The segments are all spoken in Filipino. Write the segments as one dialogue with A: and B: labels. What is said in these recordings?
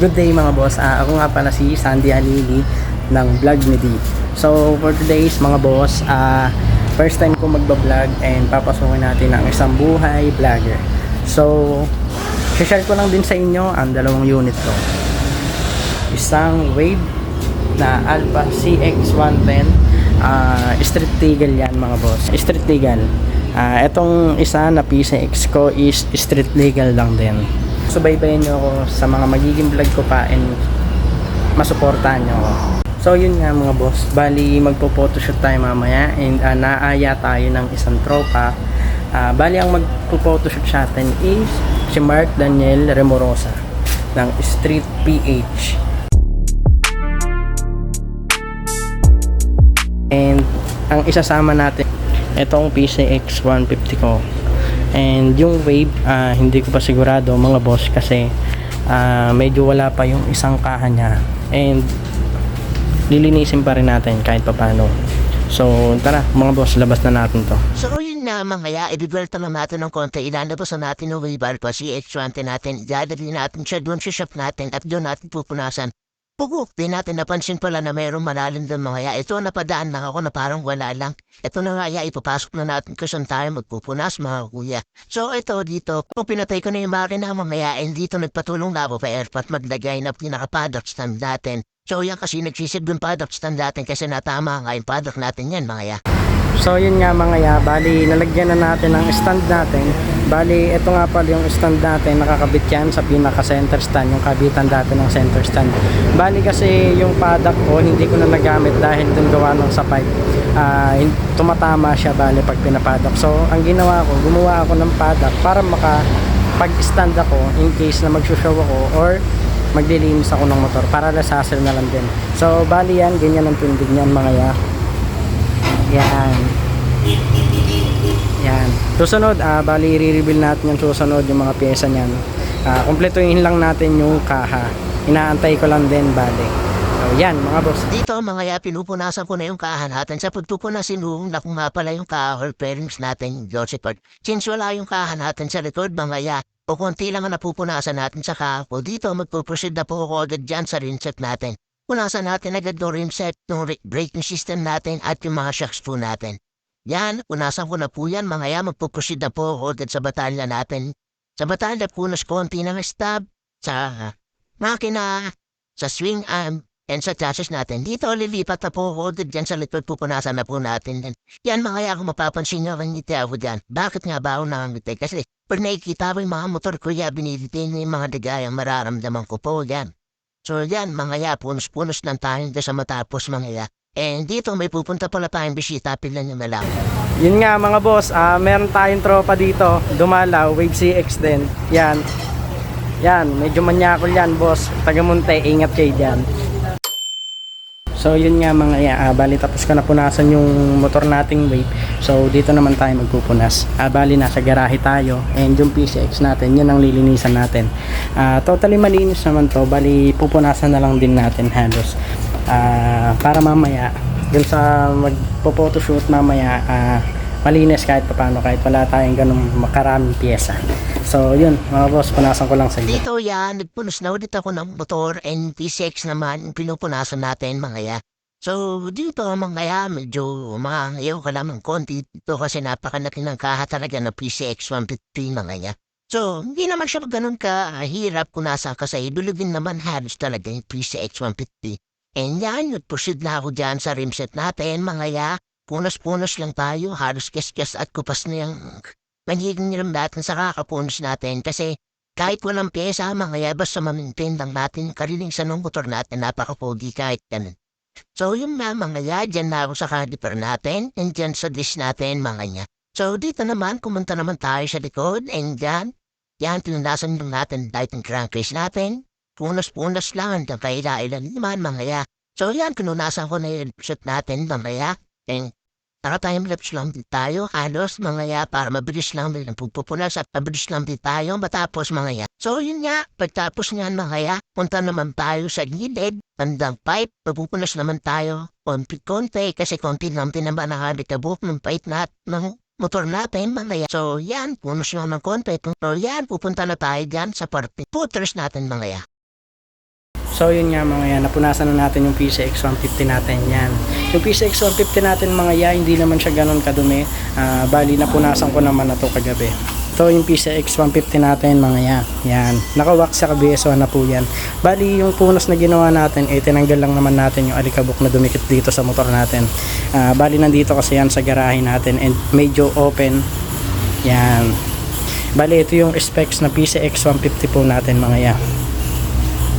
A: Good day mga boss, ako nga pala si Sandy Halili ng Vlog ni D. So for today's mga boss, first time ko magbablog and papasukin natin ang isang buhay vlogger. So share ko lang din sa inyo ang dalawang unit ko. Isang Wave na Alpha CX110, street legal yan mga boss, street legal. Etong isa na PCX ko is street legal lang din. Subaybayan nyo ako sa mga magiging vlog ko pa and masuportahan nyo ako. So yun nga mga boss, bali magpo-photoshoot tayo mamaya and naaya tayo ng isang tropa. Bali ang magpo-photoshoot sa atin is si Mark Daniel Remorosa ng Street PH. And ang isasama natin itong PCX 150 ko. And yung Wave, hindi ko pa sigurado mga boss kasi medyo wala pa yung isang kaha niya. And lilinisin pa rin natin kahit papano. So tara mga boss, labas na natin to.
B: So yun na mga i-build na natin ng konti. Ilalabas na natin yung Wave Alpha CX110 natin. Idadali natin siya doon sa shop natin at doon natin pupunasan. Pugok, di natin napansin pala na mayroong malalim doon mga Ito napadaan lang ako na parang wala lang. Ito na nga ipapasok na natin kasi tayo magpupunas mga kuya. So ito dito, kung pinatay ko na yung makina mga and dito nagpatulong na ako pa airpot maglagay na pinaka-paddock stand natin. So yan kasi nagsisid yung paddock stand natin kasi natama nga yung paddock natin yan mga
A: So yun nga mga bali nalagyan na natin ang stand natin. Bali ito nga pala yung stand natin, nakakabit yan sa pinaka center stand, yung kabitan dati ng center stand. Bali kasi yung paddock ko hindi ko na nagamit dahil dun gawa ng sa pipe. Tumatama siya bali pag pinapaddock. So ang ginawa ko, gumawa ako ng paddock para pag-stand ako in case na mag-show ako or maglilinis ako ng motor para lasasel na lang din. So bali yan, ganyan ang tindig niyan mga Yan. Yan. Susunod, bali i-reveal natin yung susunod yung mga pyesa niyan. Kumpletuhin lang natin yung kaha. Inaantay ko lang din bali. So yan mga boss.
B: Dito mga pinupunasan ko na yung kaha natin. Sa pagpupunasin na kung nga pala yung kaha or pairings natin, Joseph. Since wala yung kaha natin sa likod mga o konti lang ang napupunasan natin sa kaha ko, dito magpuproceed na po ako agad dyan sa rinset natin. Punasan natin agad yung rimset, yung braking system natin at yung mga shocks po natin. Yan, punasan ko na po yan mga magpuproceed na po ako agad sa batalya natin. Sa batalya punas konti ng stop, sa makina, sa swing arm, and sa chassis natin. Dito lilipat na po ako agad dyan sa likod pupunasan na po natin. Yan mga kung mapapansin nyo ang ngiti ako dyan. Bakit nga ba ako nangangiti? Kasi pag nakikita ko yung mga motor ko binibitin yung mga digayang mararamdaman ko po yan. So yan mga punos-punos lang tayo sa matapos mga And dito may pupunta pala tayong bisita, pila nyo na lang.
A: Yun nga mga boss, meron tayong tropa dito, dumalaw, Wave CX din. Yan. Yan, medyo manyakol yan boss. Tagamunte, ingat kayo dyan. So yun nga mga bali tapos ko na punasan yung motor nating Wave. So dito naman tayo magpupunas. Bali nasa garahe tayo and yung PCX natin, yun ang lilinisan natin. Totally malinis naman to. Bali pupunasan na lang din natin halos. Para mamaya dun sa magpo-photoshoot mamaya malinis kahit paano, kahit wala tayong ganung makaraming pyesa. So yun mga boss, punasan ko lang sa inyo.
B: Dito nagpunas na ulit ako ng motor and PCX naman pinupunasan natin mga So dito mga medyo ayaw ka naman konti dito kasi napakalaki ng kaha talaga na PCX 150 mga So hindi naman siya ganun hirap punasan kasi idulugin naman halos talaga yung PCX 150. And yan, nag-proceed na ako dyan sa rimset natin mga punas-punas lang tayo, halos kes-kes at kupas na yung manhiging nilang natin sa kakapunas natin kasi kahit walang pyesa mga basta mamintain lang natin karinisan ng motor natin napaka-pogi kahit ganun. So yung mga dyan na ako sa caliper natin and dyan sa dish natin mga So dito naman, kumunta naman tayo sa likod and yan pinunasan lang natin dahil yung crankcase natin. Punas-punas lang hanggang kaila-ilan naman mga So yan, pinunasan ko na yung shot natin mga and time lapse lang din tayo, halos mga para mabilis lang din ang pagpupunas at mabilis lang din tayo matapos mga So yun nga, pagtapos nga mga punta naman tayo sa gilid, bandang pipe, magpupunas naman tayo, konti-konti kasi konti lang din naman nakabikabok ng pipe ng motor natin mga So yan, punos lang ng konti. So yan, pupunta na tayo dyan sa party. Putters natin mga
A: So yun nga mga yan, napunasan na natin yung PCX 150 natin yan. Yung PCX 150 natin mga yan, hindi naman siya ganun kadumi. Bali napunasan ko naman na to kagabi. Ito yung PCX 150 natin mga yan. Yan, nakawax sa KBS1 na po yan. Bali yung punas na ginawa natin, tinanggal lang naman natin yung alikabok na dumikit dito sa motor natin. Bali nandito kasi yan sa garahe natin and medyo open. Yan. Bali ito yung specs na PCX 150 po natin mga yan.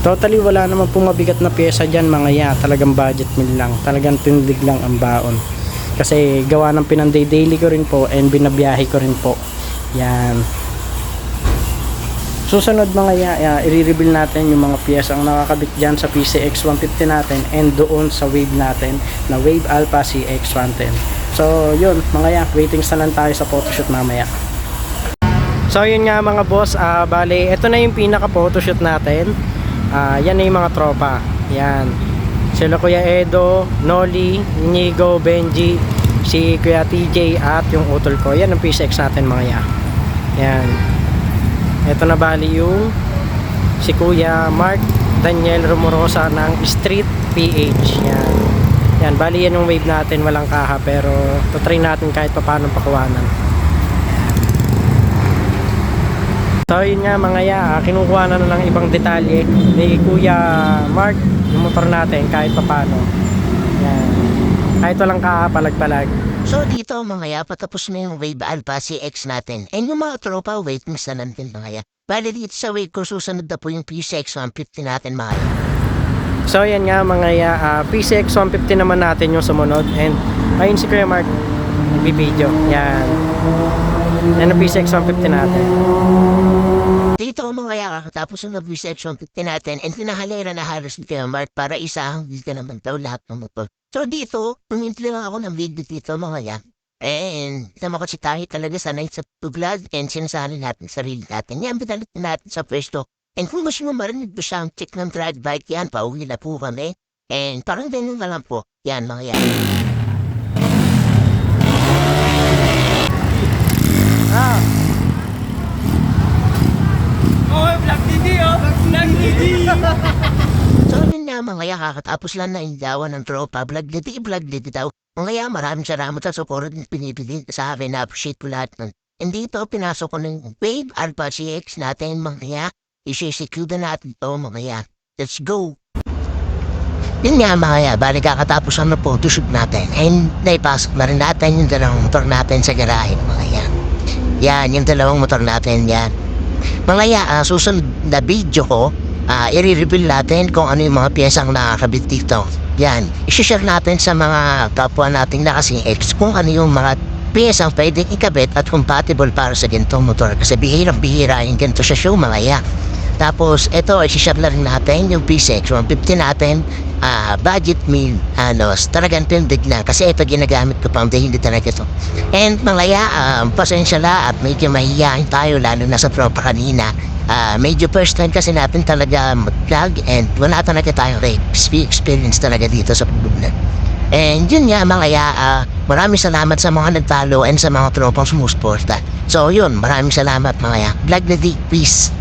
A: Totally wala naman pong mabigat na pyesa dyan mga ya. Talagang budget meal lang. Talagang tindig lang ang baon. Kasi gawa ng pinanday daily ko rin po and binabiyahe ko rin po. Yan. Susunod mga ya, i-reveal natin yung mga pyesa ang nakakabit dyan sa PCX 150 natin and doon sa Wave natin na Wave Alpha CX 110. So yun mga ya, waiting na lang tayo sa photoshoot mamaya. So yun nga mga boss, bale ito na yung pinaka photoshoot natin. Yan na yung mga tropa. Yan. Sila Kuya Edo, Noli, Inigo, Benji, si Kuya TJ at yung utol ko. Yan ang PCX natin mga ya. Yan. Ito na bali yung si Kuya Mark Daniel Rumorosa ng Street PH. Yan. Yan. Bali yan yung wave natin. Walang kaha pero tutry natin kahit paano pakuwanan. So yun nga mga ya, kinukuha na ng ibang detalye ni Kuya Mark yung motor natin kahit papano. Yan. Kahit walang kakapalag-palag.
B: So dito mga ya, patapos na yung Wave Alpha CX natin. And yung mga tropa, waiting sa natin mga ya. Bali dito sa wave ko, susunod na po yung PCX 150 natin mga ya.
A: So yan nga mga ya, PCX 150 naman natin yung sumunod. And ayun si Kuya Mark, nagbibideo. Yan. Yan ang PCX 150 natin.
B: Dito mga ya, tapos yung PCX 150 natin, and pinahalera na halos ni Kuya Mark para isahang hindi ka naman daw lahat ng motor. So dito, tumintli lang ako ng video dito mga ya. And tama ko si Tahi talaga sanay sa tuglad and sinasahan natin sarili natin. Yan, binalit natin sa pwesto. And kung gusto mo marinig ba siyang check ng drag bike yan, pauwi na po kami. And parang ganyan na lang po. Yan mga ya. So yun nga mga ya, kakatapos lang na indawan ng tropa, vlog dito daw. Mga ya, maraming salamat sa support at pinipili sa akin, na-appreciate ko lahat nun. And dito, pinasok ko ng Wave Alpha CX natin mga ya, isi-secure na natin ito mga ya. Let's go! Yun nga mga ya, bali kakatapos ang photoshoot natin, and naipasok na rin natin yung dalawang motor natin sa garahe mga ya. Yan, yung dalawang motor natin yan. Mga ya, susunod na video ko, i-reveal natin kung ano yung mga piyesang nakakabit dito. Yan, isi-share natin sa mga kapwa nating nakasing ex kung ano yung mga piyesang pwedeng ikabit at compatible para sa ganitong motor. Kasi bihirang-bihira yung ganito sa show mga ya. Tapos, ito, isi-share na rin natin yung PCX 150 natin. Budget meal, talagang tindig na. Kasi ito ginagamit ko pang hindi talaga ito. And mga ya, pasensya la at medyo mahihiyain tayo lalo na sa tropa kanina. Medyo first time kasi natin talaga mag-vlog and wala talaga tayong experience talaga dito sa pagbubulan. And yun nga mga ya, maraming salamat sa mga nagtalo and sa mga tropang sumusuporta. So yun, maraming salamat mga ya. Vlog na di, peace.